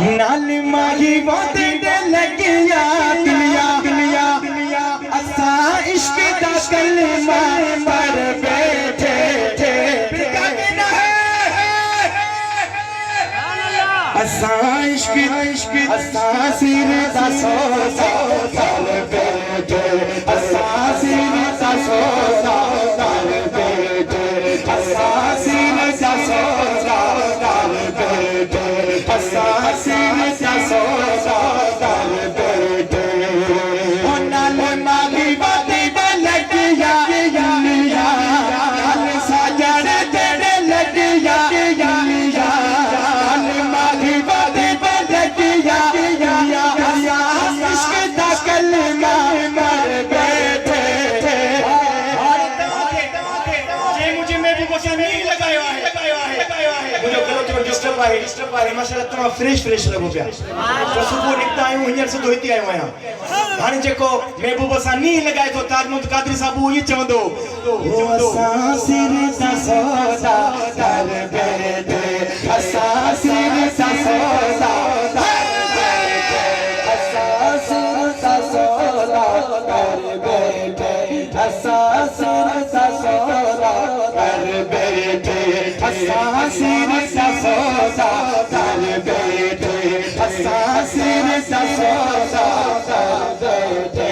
नाल माही वादे दे लगिया दुनिया दुनिया दुनिया असा इश्क दा कलमा पर बैठे थे असा इश्क इश्क असा सिर दा सोदा साल बैठे असा सिर दा सोदा साल बैठे असा सिर दा सोदा साल बैठे असा सिर दा सोदा साल बैठे ओ नाल माली वादे दे लगिया दुनिया नाल साजन तेरे लगिया दुनिया नाल माली वादे दे लगिया दुनिया असा इश्क दा कलमा पर बैठे थे जे मुझे महबूबा से नहीं लगाया है मुझे गलत और डिस्टर्ब है माशाल्लाह तमा फ्रेश लगो पिया तो सुबह निकता आयो हियर से धोती आयो आया हाने जेको महबूबा सा नहीं लगाए तो ताजमुद्दीन कादरी साहब ये चवंदो असा सिर दा सोदा कर बैठे असा सिर दा सोदा कर बैठे असा सिर दा सोदा कर बैठे असा सिर दा सोदा कर बैठे असा सिर दा सोदा कर बैठे असा सिर दा सोदा कर बैठे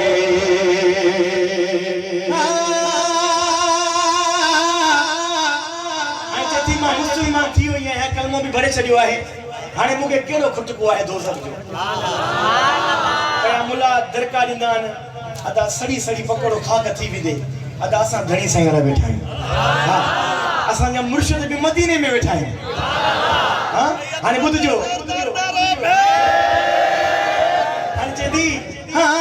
मुस्लिमान थी हुई है कलमो भी भरे छड़ियो है हाने मुके केड़ो खुटको है दोस्त जो कया मुला दरका दिंदान अदा सड़ी पकोड़ो खाक थी भी दे अदा असा घणी संगरा बैठा है हां असा जा मुर्शिद भी मदीने में बैठा है हां हाने बुझजो हाने चेदी हां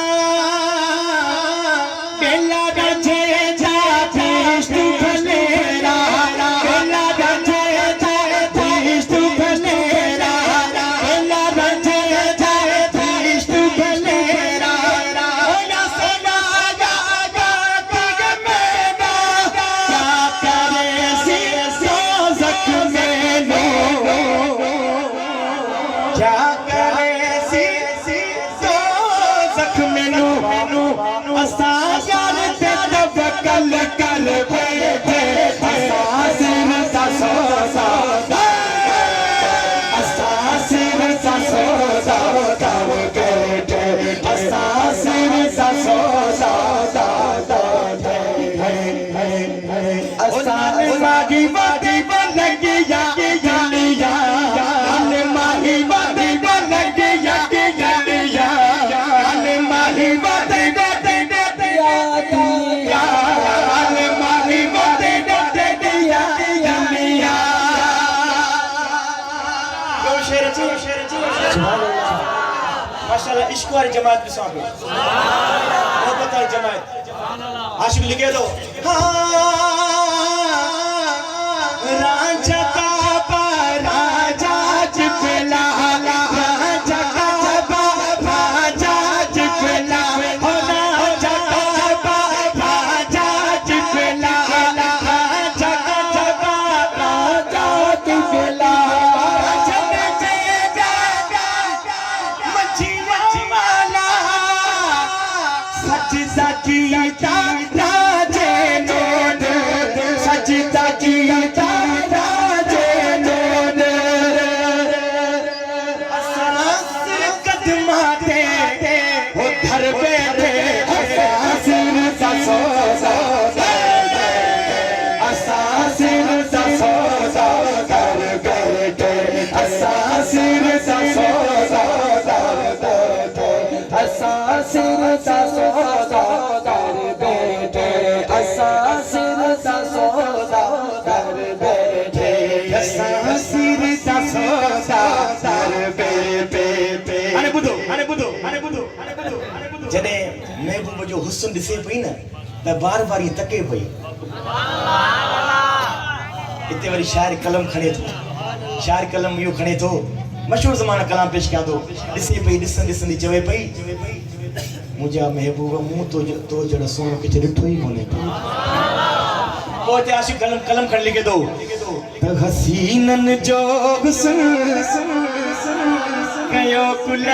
बेला गजे जा फिश तू फलेरा बेला गजे जा फिश तू फलेरा बेला गजे जा फिश तू फलेरा ओया सदा गा तिग मेरा क्या करे सी सोजक मेनू क्या करे सी सोजक मेनू असा यार ते तवक्कल कर बैठे असा सिर दा सोदा असा सिर दा सोदा कर बैठे असा सिर दा सोदा असा माही वादी लगिया दुनिया नाल माही वादी लगिया दुनिया नाल माही वादी दुनिया नाल माही वादी दुनिया यो शेर ची माशाल्लाह इश्क वाली जमात भी साहब मोहब्बत वाली जमात आशिक लिखे दो राजा का राजा जिपला राजा का राजा जिपला हो राजा का राजा जिपला राजा का राजा जिपला जब जे मछिया वाला सजदा कीता राजे नोड सजदा कीता राजे नोड असास कदमाते हो धर बैठे असासिर दा सोदा असासिर दा सोदा कर बैठे असासिर दा सोदा कर बैठे असासिर दा सोदा कर बैठे असासिर दा सोदा कर बैठे असासिर दा सोदा कर बैठे हाने बुधो जने महबूब जो हुस्न दिसे पई ना त बार ये तके पई इते वरी शायर कलम खणे थो शायर कलम यो खणे थो मशहूर ज़माना कलाम पेश कया दो दिसे पई दिसंदी चवे पई मुझा महबूब मुंह तो जड़ा सोनो किथे डिठो ही कोने पोते आशिक कलम खण लिखे दो हसीनन जोग सुन कुल